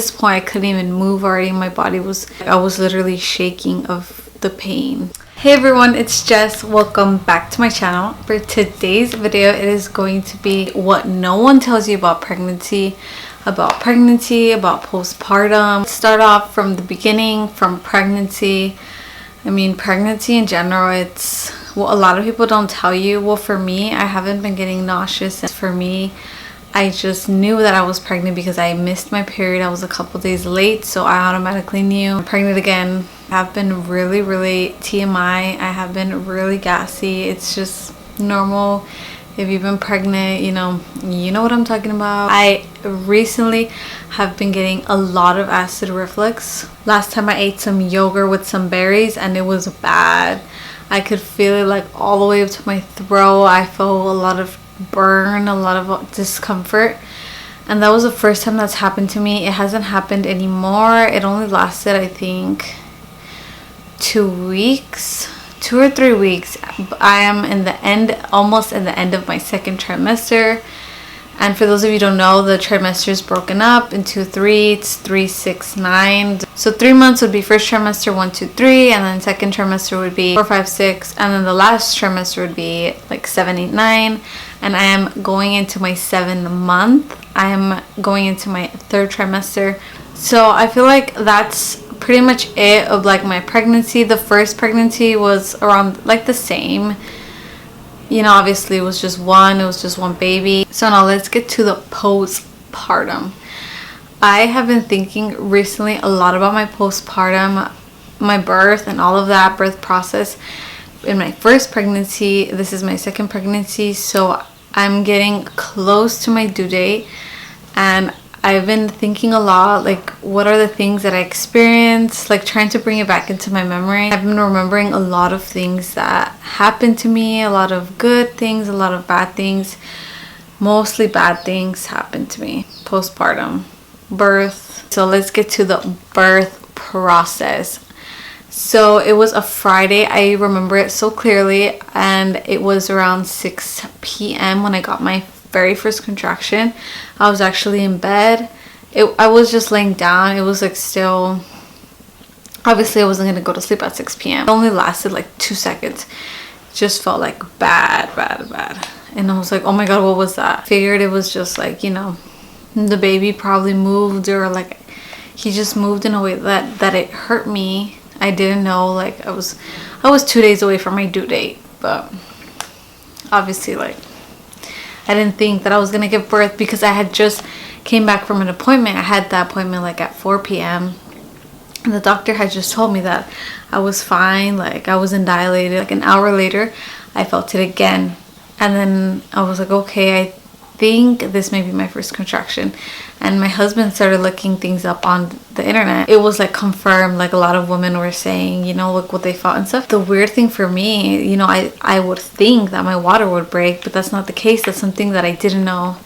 this point I couldn't even move already. I was literally shaking of the pain. Hey everyone, it's Jess. Welcome back to my channel. For today's video, it is going to be what no one tells you about pregnancy, about postpartum. Start off from the beginning, from pregnancy. I mean, pregnancy in general, it's what a lot of people don't tell you. Well, for me, I haven't been getting nauseous. For me, I just knew that I was pregnant because I missed my period. I was a couple days late, so I automatically knew I'm pregnant again. I've been really TMI. I have been really gassy. It's just normal. If you've been pregnant, you know what I'm talking about. I recently have been getting a lot of acid reflux. Last time I ate some yogurt with some berries and it was bad. I could feel it like all the way up to my throat. I felt a lot of burn, a lot of discomfort, and that was the first time that's happened to me. It hasn't happened anymore. It only lasted, I think, 2 or 3 weeks. I am in the end, almost in the end of my second trimester. And for those of you who don't know, the trimester is broken up into 3. It's 3, 6, 9. So 3 months would be first trimester 1, 2, 3, and then second trimester would be 4, 5, 6, and then the last trimester would be like 7, 8, 9. And I am going into my 7th month. I am going into my 3rd trimester. So I feel like that's pretty much it of like my pregnancy. The first pregnancy was around like the same. You know, obviously it was just one baby. So now let's get to the postpartum. I have been thinking recently a lot about my postpartum, my birth and all of that birth process. In my first pregnancy, this is my second pregnancy, so I'm getting close to my due date, and I've been thinking a lot, like, what are the things that I experienced, like trying to bring it back into my memory. I've been remembering a lot of things that happened to me, a lot of good things, a lot of bad things. Mostly bad things happened to me postpartum, birth. So let's get to the birth process. So it was a Friday. I remember it so clearly, and it was around 6 p.m. when I got my very first contraction. I was actually in bed. I was just laying down. It was like still, obviously I wasn't gonna go to sleep at 6 p.m. It only lasted like 2 seconds. It just felt like bad. And I was like, oh my god, what was that? Figured it was just like, you know, the baby probably moved, or like he just moved in a way that it hurt me. I didn't know, like I was 2 days away from my due date, but obviously like I didn't think that I was gonna give birth because I had just came back from an appointment. I had that appointment like at 4 p.m. and the doctor had just told me that I was fine, like I wasn't dilated. Like an hour later I felt it again, and then I was like, okay, I think this may be my first contraction. And my husband started looking things up on the internet. It was like confirmed, like a lot of women were saying, you know, look what they felt and stuff. The weird thing for me, you know, I would think that my water would break, but that's not the case. That's something that I didn't know,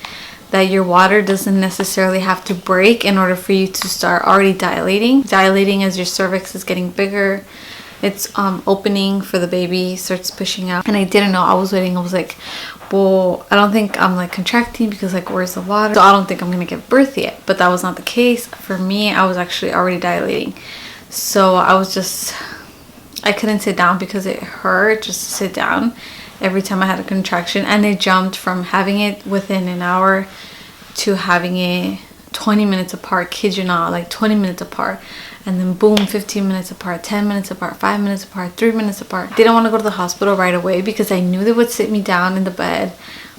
that your water doesn't necessarily have to break in order for you to start already dilating as your cervix is getting bigger. It's opening for the baby, starts pushing out. And I didn't know. I was waiting. I was like, well, I don't think I'm like contracting because like where's the water? So I don't think I'm gonna give birth yet. But that was not the case. For me, I was actually already dilating. So I couldn't sit down because it hurt just to sit down every time I had a contraction. And it jumped from having it within an hour to having it 20 minutes apart. Kid you not, like 20 minutes apart. And then boom, 15 minutes apart, 10 minutes apart, 5 minutes apart, 3 minutes apart. Didn't want to go to the hospital right away because I knew they would sit me down in the bed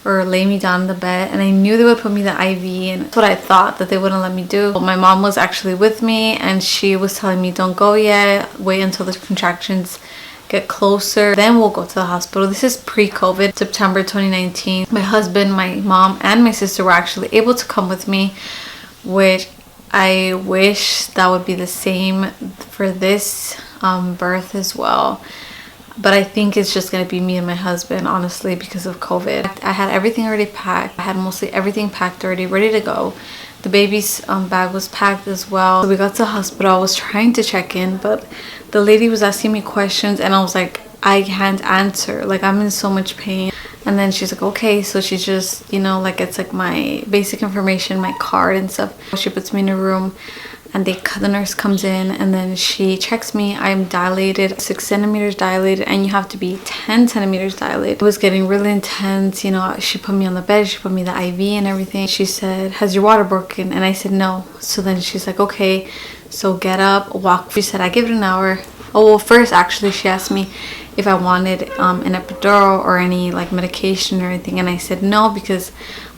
or lay me down in the bed, and I knew they would put me the IV, and that's what I thought that they wouldn't let me do. But my mom was actually with me, and she was telling me, don't go yet, wait until the contractions get closer, then we'll go to the hospital. This is pre-COVID, September 2019. My husband, my mom, and my sister were actually able to come with me, which I wish that would be the same for this birth as well. But I think it's just going to be me and my husband, honestly, because of COVID. I had everything already packed. I had mostly everything packed already, ready to go. The baby's bag was packed as well. So we got to the hospital. I was trying to check in, but the lady was asking me questions, and I was like, I can't answer. Like, I'm in so much pain. And then she's like, okay. So she just, you know, like, it's like my basic information, my card and stuff. She puts me in a room, and the nurse comes in, and then she checks me. I'm dilated, 6 centimeters dilated, and you have to be 10 centimeters dilated. It was getting really intense. You know, she put me on the bed, she put me the IV and everything. She said, has your water broken? And I said no. So then she's like, okay, so get up, walk. She said, I give it an hour. Oh, well, first actually she asked me if I wanted an epidural or any like medication or anything, and I said no, because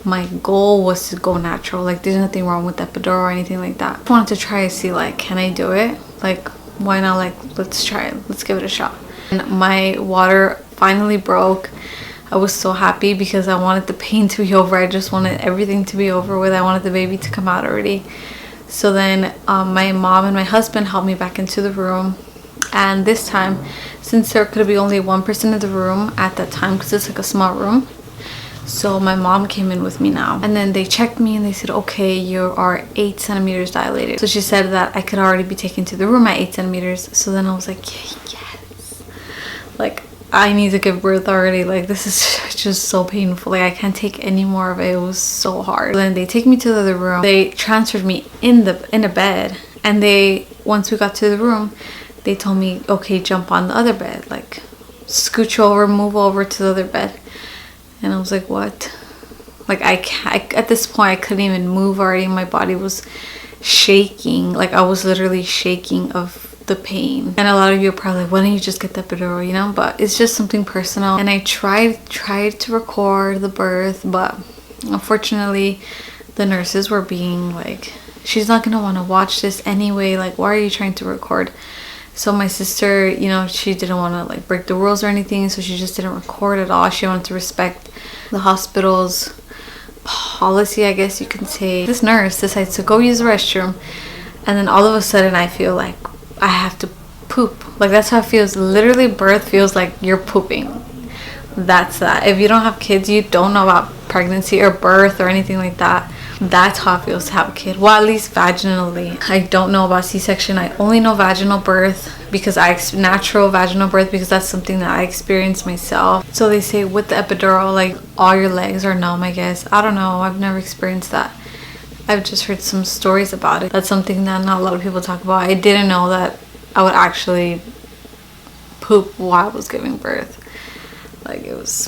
my goal was to go natural. Like, there's nothing wrong with epidural or anything like that. I wanted to try to see, like, can I do it? Like, why not? Like, let's try it, let's give it a shot. And my water finally broke. I was so happy because I wanted the pain to be over. I just wanted everything to be over with. I wanted the baby to come out already. So then my mom and my husband helped me back into the room. And this time, since there could be only one person in the room at that time, because it's like a small room, so my mom came in with me now. And then they checked me and they said, okay, you are 8 centimeters dilated. So she said that I could already be taken to the room at 8 centimeters. So then I was like, yes, like, I need to give birth already. Like, this is just so painful. Like, I can't take any more of it. It was so hard. Then they take me to the other room. They transferred me in a bed, and once we got to the room, they told me, okay, jump on the other bed, like, scooch over, move over to the other bed. And I was like, what? Like, at this point I couldn't even move already. My body was shaking. Like, I was literally shaking of the pain. And a lot of you are probably like, why don't you just get the epidural, you know? But it's just something personal. And I tried to record the birth, but unfortunately the nurses were being like, she's not gonna want to watch this anyway, like, why are you trying to record? So my sister, you know, she didn't want to like break the rules or anything, so she just didn't record at all. She wanted to respect the hospital's policy, I guess you can say. This nurse decides to go use the restroom, and then all of a sudden I feel like I have to poop. Like, that's how it feels. Literally, birth feels like you're pooping. That's that. If you don't have kids, you don't know about pregnancy or birth or anything like that. That's how it feels to have a kid. Well, at least vaginally. I don't know about C-section. I only know vaginal birth, because natural vaginal birth, because that's something that I experienced myself. So they say with the epidural, like, all your legs are numb, I guess. I don't know. I've never experienced that. I've just heard some stories about it. That's something that not a lot of people talk about. I didn't know that I would actually poop while I was giving birth. Like, it was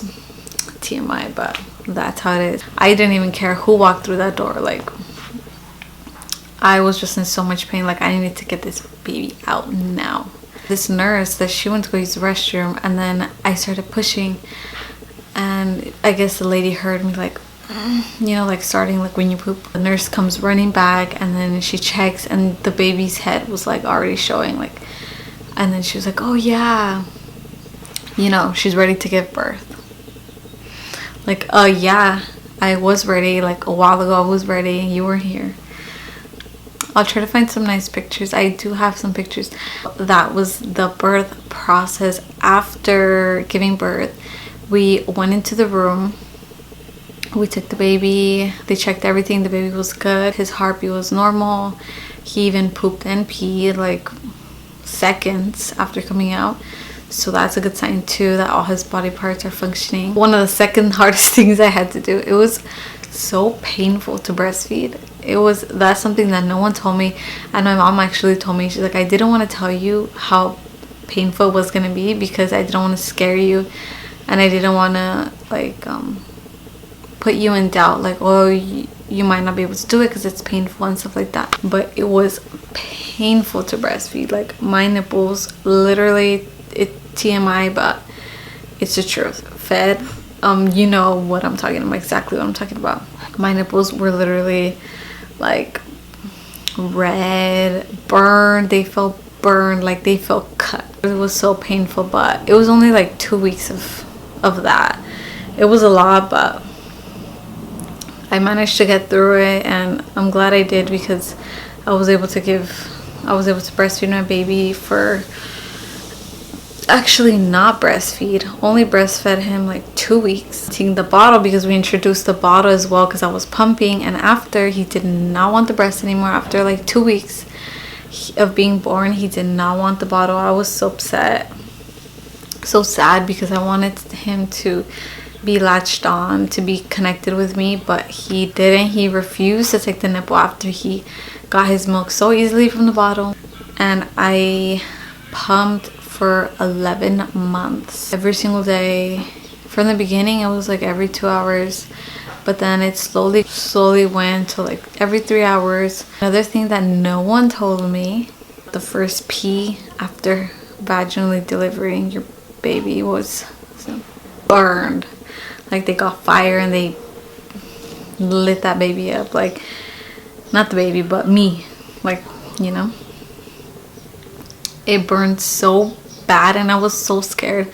TMI, but that's how it is. I didn't even care who walked through that door. Like, I was just in so much pain. Like, I needed to get this baby out now. This nurse, that she went to go use the restroom, and then I started pushing, and I guess the lady heard me, like, you know, like starting like when you poop. The nurse comes running back, and then she checks, and the baby's head was like already showing, like, and then she was like, oh yeah, you know, she's ready to give birth. Like, yeah, I was ready. Like, a while ago I was ready. You were here. I'll try to find some nice pictures. I do have some pictures. That was the birth process. After giving birth, we went into the room. We took the baby. They checked everything. The baby was good. His heartbeat was normal. He even pooped and peed like seconds after coming out. So that's a good sign too, that all his body parts are functioning. One of the second hardest things I had to do, it was so painful to breastfeed. That's something that no one told me, and my mom actually told me. She's like, I didn't want to tell you how painful it was going to be, because I didn't want to scare you, and I didn't want to like put you in doubt, like, oh, you might not be able to do it because it's painful and stuff like that. But it was painful to breastfeed. Like, my nipples, literally, it TMI, but it's the truth. Fed, you know what I'm talking about, exactly what I'm talking about. My nipples were literally like red, burned. They felt burned, like they felt cut. It was so painful, but it was only like 2 weeks of that. It was a lot, but I managed to get through it, and I'm glad I did, because I was able to breastfeed my baby for, actually not breastfeed, only breastfed him like 2 weeks. Taking the bottle, because we introduced the bottle as well, because I was pumping, and after, he did not want the breast anymore. After like 2 weeks of being born, he did not want the bottle. I was so upset, so sad, because I wanted him to be latched on, to be connected with me, but he didn't. He refused to take the nipple after he got his milk so easily from the bottle. And I pumped for 11 months every single day. From the beginning it was like every 2 hours, but then it slowly went to like every 3 hours. Another thing that no one told me, the first pee after vaginally delivering your baby was burned. Like they got fire and they lit that baby up. Like, not the baby, but me. Like, you know, it burned so bad and I was so scared.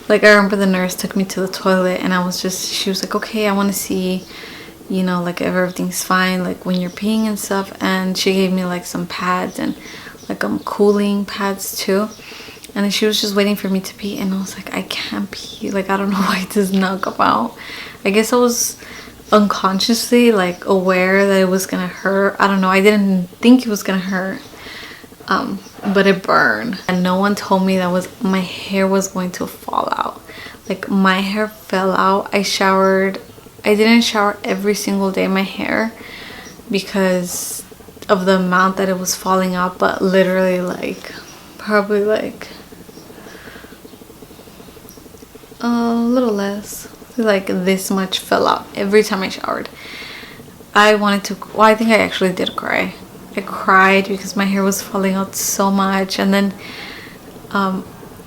Like, I remember the nurse took me to the toilet and she was like, okay, I want to see, you know, like if everything's fine, like when you're peeing and stuff. And she gave me like some pads and like cooling pads too. And then she was just waiting for me to pee, and I was like, I can't pee. Like, I don't know why it does not come out. I guess I was unconsciously like aware that it was gonna hurt. I don't know, I didn't think it was gonna hurt, but it burned. And no one told me that my hair was going to fall out. Like, my hair fell out. I didn't shower every single day my hair because of the amount that it was falling out, but literally like probably like a little less, like this much fell out every time I showered. I think I actually did cry. I cried because my hair was falling out so much. And then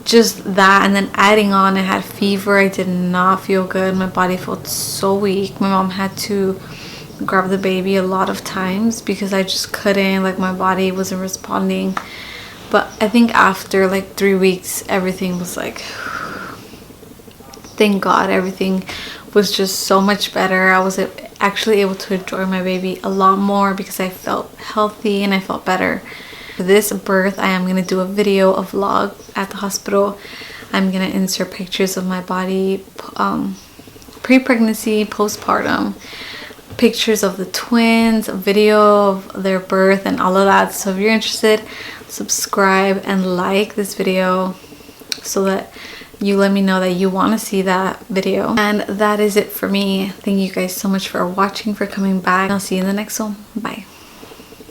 just that, and then adding on, I had fever. I did not feel good. My body felt so weak. My mom had to grab the baby a lot of times because I just couldn't, like, my body wasn't responding. But I think after like 3 weeks, everything was like, thank God, everything was just so much better. I was actually able to enjoy my baby a lot more because I felt healthy and I felt better. For this birth, I am going to do a video, a vlog at the hospital. I'm going to insert pictures of my body, pre-pregnancy, postpartum, pictures of the twins, a video of their birth and all of that. So if you're interested, subscribe and like this video so that you let me know that you want to see that video. And that is it for me. Thank you guys so much for watching, for coming back. I'll see you in the next one. Bye.